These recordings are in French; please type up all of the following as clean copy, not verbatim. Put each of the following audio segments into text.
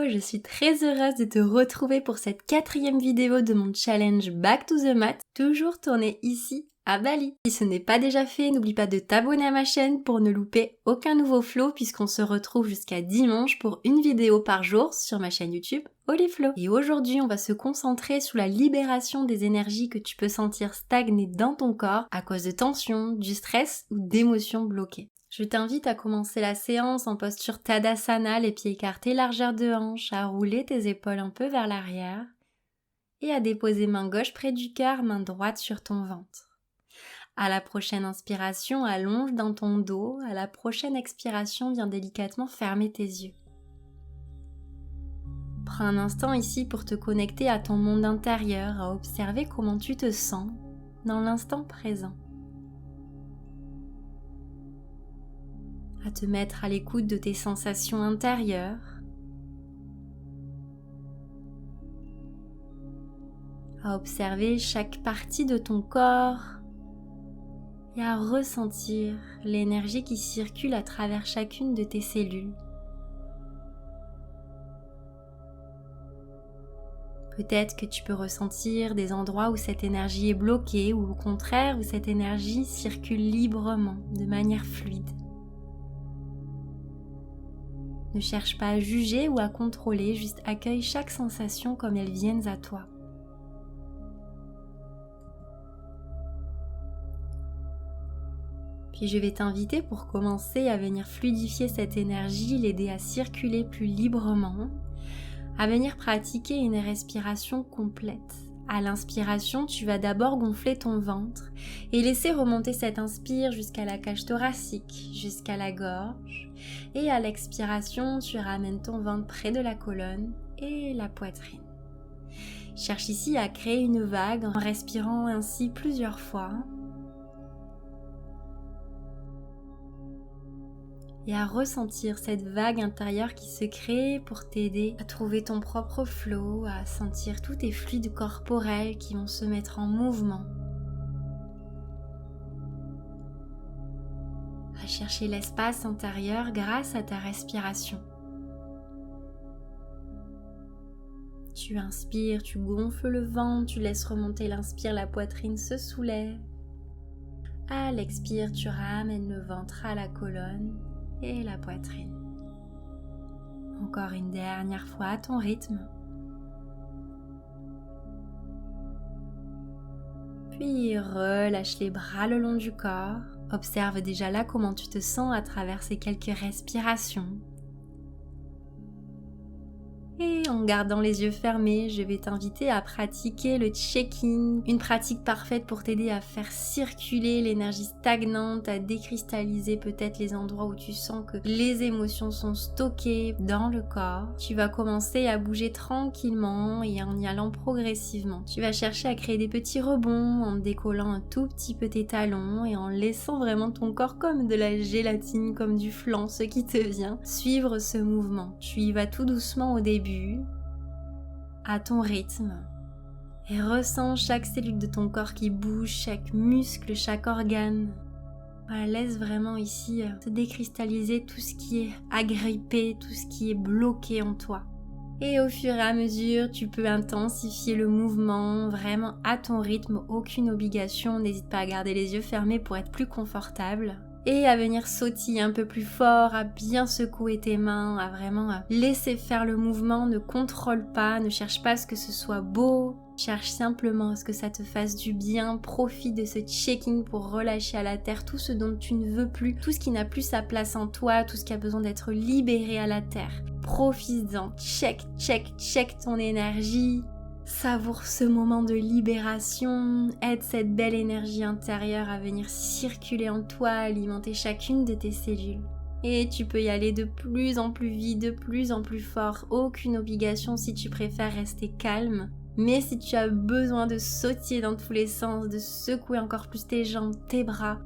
je suis très heureuse de te retrouver pour cette 4e vidéo de mon challenge Back to the Mat, toujours tournée ici à Bali. Si ce n'est pas déjà fait, n'oublie pas de t'abonner à ma chaîne pour ne louper aucun nouveau flow puisqu'on se retrouve jusqu'à dimanche pour une vidéo par jour sur ma chaîne YouTube Hollyflow. Et aujourd'hui, on va se concentrer sur la libération des énergies que tu peux sentir stagner dans ton corps à cause de tensions, du stress ou d'émotions bloquées. Je t'invite à commencer la séance en posture Tadasana, les pieds écartés, largeur de hanche, à rouler tes épaules un peu vers l'arrière et à déposer main gauche près du cœur, main droite sur ton ventre. À la prochaine inspiration, allonge dans ton dos. À la prochaine expiration, viens délicatement fermer tes yeux. Prends un instant ici pour te connecter à ton monde intérieur, à observer comment tu te sens dans l'instant présent. À te mettre à l'écoute de tes sensations intérieures, à observer chaque partie de ton corps et à ressentir l'énergie qui circule à travers chacune de tes cellules. Peut-être que tu peux ressentir des endroits où cette énergie est bloquée ou au contraire où cette énergie circule librement, de manière fluide. Ne cherche pas à juger ou à contrôler, juste accueille chaque sensation comme elles viennent à toi. Puis je vais t'inviter pour commencer à venir fluidifier cette énergie, l'aider à circuler plus librement, à venir pratiquer une respiration complète. À l'inspiration, tu vas d'abord gonfler ton ventre et laisser remonter cette inspire jusqu'à la cage thoracique, jusqu'à la gorge. Et à l'expiration, tu ramènes ton ventre près de la colonne et la poitrine. Cherche ici à créer une vague en respirant ainsi plusieurs fois. Et à ressentir cette vague intérieure qui se crée pour t'aider à trouver ton propre flow, à sentir tous tes fluides corporels qui vont se mettre en mouvement. À chercher l'espace intérieur grâce à ta respiration. Tu inspires, tu gonfles le ventre, tu laisses remonter l'inspire, la poitrine se soulève. À l'expire, tu ramènes le ventre à la colonne et la poitrine. Encore une dernière fois à ton rythme. Puis relâche les bras le long du corps. Observe déjà là comment tu te sens à travers ces quelques respirations. Et en gardant les yeux fermés, je vais t'inviter à pratiquer le check-in, une pratique parfaite pour t'aider à faire circuler l'énergie stagnante, à décristalliser peut-être les endroits où tu sens que les émotions sont stockées dans le corps. Tu vas commencer à bouger tranquillement et en y allant progressivement. Tu vas chercher à créer des petits rebonds en décollant un tout petit peu tes talons et en laissant vraiment ton corps comme de la gélatine, comme du flan, ce qui te vient. Suivre ce mouvement. Tu y vas tout doucement au début, à ton rythme, et ressens chaque cellule de ton corps qui bouge, chaque muscle, chaque organe. Voilà, laisse vraiment ici se décristalliser tout ce qui est agrippé, tout ce qui est bloqué en toi. Et au fur et à mesure, tu peux intensifier le mouvement vraiment à ton rythme, aucune obligation, n'hésite pas à garder les yeux fermés pour être plus confortable. Et à venir sautiller un peu plus fort, à bien secouer tes mains, à vraiment laisser faire le mouvement, ne contrôle pas, ne cherche pas à ce que ce soit beau, cherche simplement à ce que ça te fasse du bien, profite de ce check-in pour relâcher à la terre tout ce dont tu ne veux plus, tout ce qui n'a plus sa place en toi, tout ce qui a besoin d'être libéré à la terre. Profite-en, check ton énergie. Savoure ce moment de libération, aide cette belle énergie intérieure à venir circuler en toi, alimenter chacune de tes cellules. Et tu peux y aller de plus en plus vite, de plus en plus fort, aucune obligation si tu préfères rester calme. Mais si tu as besoin de sautiller dans tous les sens, de secouer encore plus tes jambes, tes bras,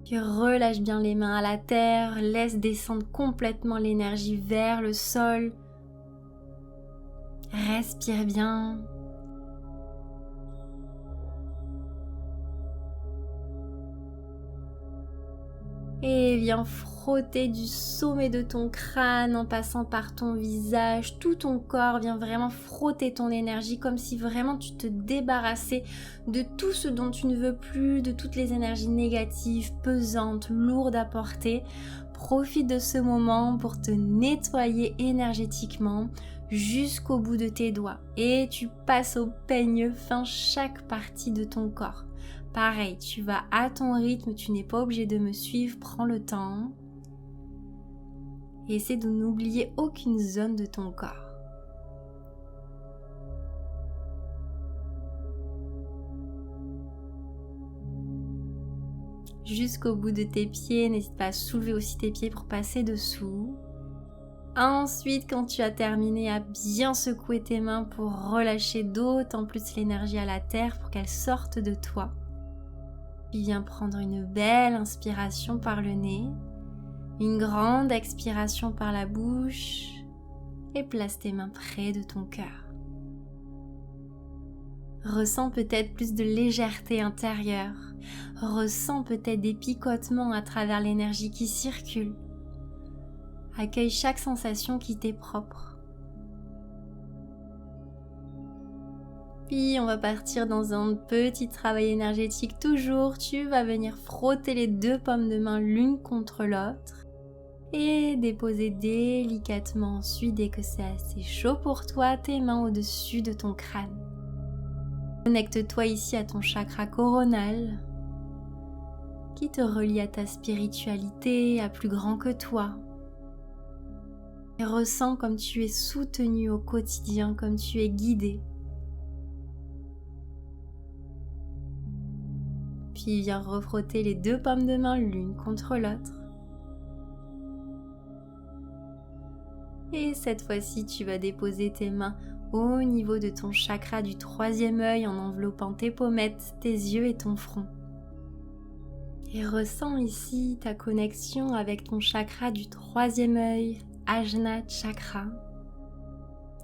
Puis relâche bien les mains à la terre, laisse descendre complètement l'énergie vers le sol. Respire bien. Et viens frotter du sommet de ton crâne en passant par ton visage, tout ton corps. Viens vraiment frotter ton énergie comme si vraiment tu te débarrassais de tout ce dont tu ne veux plus, de toutes les énergies négatives, pesantes, lourdes à porter. Profite de ce moment pour te nettoyer énergétiquement jusqu'au bout de tes doigts. Et tu passes au peigne fin chaque partie de ton corps. Pareil, tu vas à ton rythme, tu n'es pas obligé de me suivre, prends le temps. Et essaie de n'oublier aucune zone de ton corps. Jusqu'au bout de tes pieds, n'hésite pas à soulever aussi tes pieds pour passer dessous. Ensuite, quand tu as terminé, à bien secouer tes mains pour relâcher d'autant plus l'énergie à la terre pour qu'elle sorte de toi. Puis viens prendre une belle inspiration par le nez, une grande expiration par la bouche et place tes mains près de ton cœur. Ressens peut-être plus de légèreté intérieure, ressens peut-être des picotements à travers l'énergie qui circule. Accueille chaque sensation qui t'est propre. Puis on va partir dans un petit travail énergétique toujours. Tu vas venir frotter les deux paumes de main l'une contre l'autre et déposer délicatement ensuite, dès que c'est assez chaud pour toi, tes mains au-dessus de ton crâne. Connecte-toi ici à ton chakra coronal qui te relie à ta spiritualité, à plus grand que toi. Et ressens comme tu es soutenu au quotidien, comme tu es guidé. Puis viens refrotter les deux paumes de main l'une contre l'autre. Et cette fois-ci, tu vas déposer tes mains au niveau de ton chakra du troisième œil en enveloppant tes pommettes, tes yeux et ton front. Et ressens ici ta connexion avec ton chakra du troisième œil, Ajna Chakra,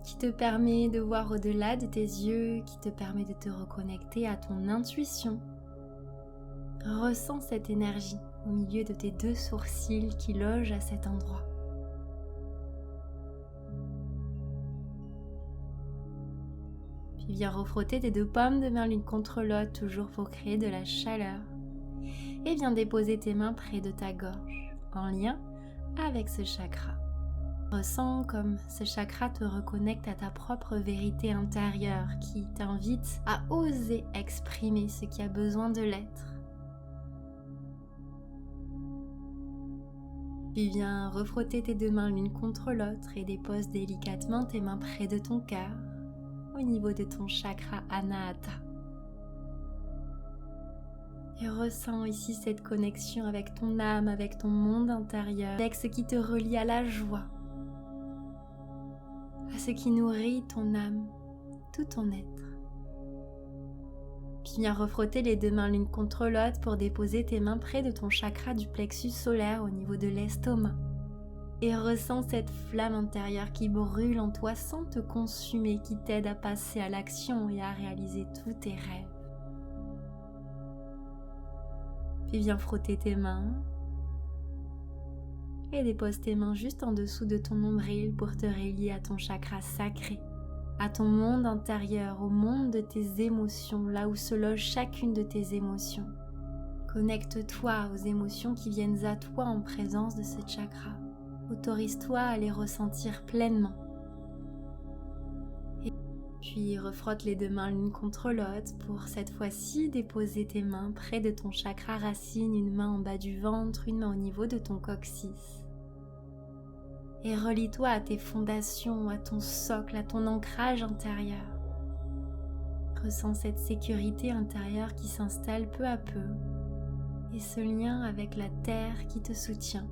qui te permet de voir au-delà de tes yeux, qui te permet de te reconnecter à ton intuition. Ressens cette énergie au milieu de tes deux sourcils qui logent à cet endroit. Puis viens refrotter tes deux paumes de main l'une contre l'autre, toujours pour créer de la chaleur. Et viens déposer tes mains près de ta gorge, en lien avec ce chakra. Ressens comme ce chakra te reconnecte à ta propre vérité intérieure qui t'invite à oser exprimer ce qui a besoin de l'être. Puis viens refrotter tes deux mains l'une contre l'autre et dépose délicatement tes mains près de ton cœur, au niveau de ton chakra Anahata. Et ressens ici cette connexion avec ton âme, avec ton monde intérieur, avec ce qui te relie à la joie, à ce qui nourrit ton âme, tout ton être. Puis viens refrotter les deux mains l'une contre l'autre pour déposer tes mains près de ton chakra du plexus solaire au niveau de l'estomac. Et ressens cette flamme intérieure qui brûle en toi sans te consumer, qui t'aide à passer à l'action et à réaliser tous tes rêves. Puis viens frotter tes mains et dépose tes mains juste en dessous de ton nombril pour te relier à ton chakra sacré, à ton monde intérieur, au monde de tes émotions, là où se loge chacune de tes émotions. Connecte-toi aux émotions qui viennent à toi en présence de ce chakra. Autorise-toi à les ressentir pleinement. Et puis refrotte les deux mains l'une contre l'autre pour cette fois-ci déposer tes mains près de ton chakra racine, une main en bas du ventre, une main au niveau de ton coccyx. Et relie-toi à tes fondations, à ton socle, à ton ancrage intérieur. Ressens cette sécurité intérieure qui s'installe peu à peu et ce lien avec la terre qui te soutient.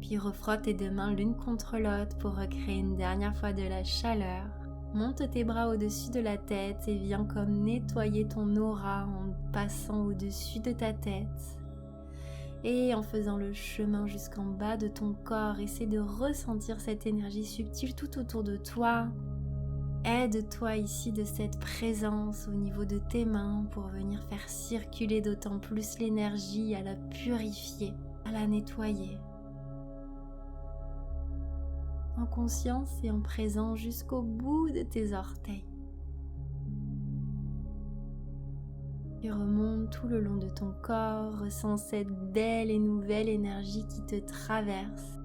Puis refrotte tes deux mains l'une contre l'autre pour recréer une dernière fois de la chaleur. Monte tes bras au-dessus de la tête et viens comme nettoyer ton aura en passant au-dessus de ta tête. Et en faisant le chemin jusqu'en bas de ton corps, essaie de ressentir cette énergie subtile tout autour de toi. Aide-toi ici de cette présence au niveau de tes mains pour venir faire circuler d'autant plus l'énergie, à la purifier, à la nettoyer. En conscience et en présence jusqu'au bout de tes orteils. Tu remontes tout le long de ton corps, ressens cette belle et nouvelle énergie qui te traverse.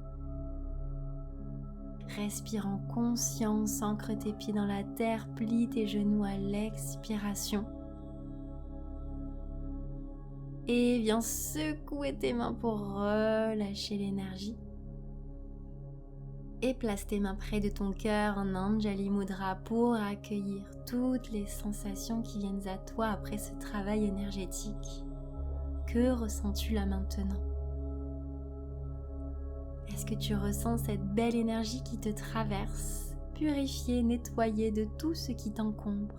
Respire en conscience, ancre tes pieds dans la terre, plie tes genoux à l'expiration. Et viens secouer tes mains pour relâcher l'énergie. Et place tes mains près de ton cœur en Anjali Mudra pour accueillir toutes les sensations qui viennent à toi après ce travail énergétique. Que ressens-tu là maintenant ? Est-ce que tu ressens cette belle énergie qui te traverse, purifiée, nettoyée de tout ce qui t'encombre ?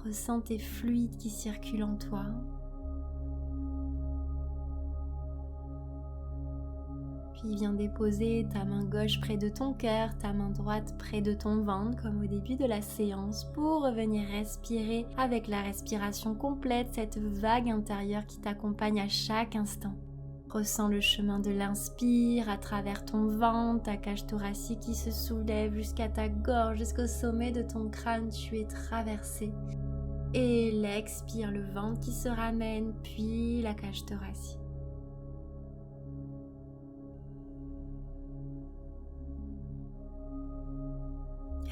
Ressens tes fluides qui circulent en toi. Puis viens déposer ta main gauche près de ton cœur, ta main droite près de ton ventre, comme au début de la séance, pour revenir respirer avec la respiration complète, cette vague intérieure qui t'accompagne à chaque instant. Ressens le chemin de l'inspire à travers ton ventre, ta cage thoracique qui se soulève jusqu'à ta gorge, jusqu'au sommet de ton crâne, tu es traversé. Et l'expire, le ventre qui se ramène, puis la cage thoracique.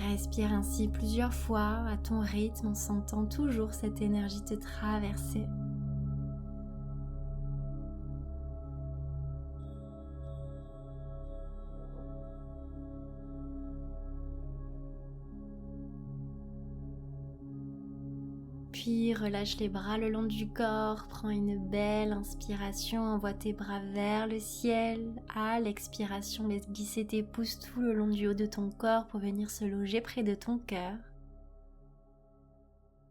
Respire ainsi plusieurs fois à ton rythme en sentant toujours cette énergie te traverser. Puis relâche les bras le long du corps, prends une belle inspiration, envoie tes bras vers le ciel. À l'expiration, laisse glisser tes pouces tout le long du haut de ton corps pour venir se loger près de ton cœur.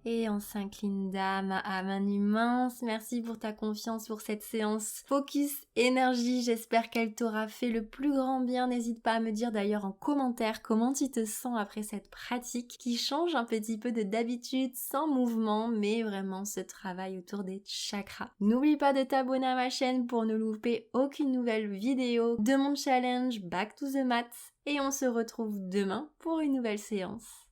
Et on s'incline d'âme à âme, un immense merci pour ta confiance pour cette séance Focus Énergie. J'espère qu'elle t'aura fait le plus grand bien. N'hésite pas à me dire d'ailleurs en commentaire comment tu te sens après cette pratique qui change un petit peu de d'habitude, sans mouvement, mais vraiment ce travail autour des chakras. N'oublie pas de t'abonner à ma chaîne pour ne louper aucune nouvelle vidéo de mon challenge Back to the Mat. Et on se retrouve demain pour une nouvelle séance.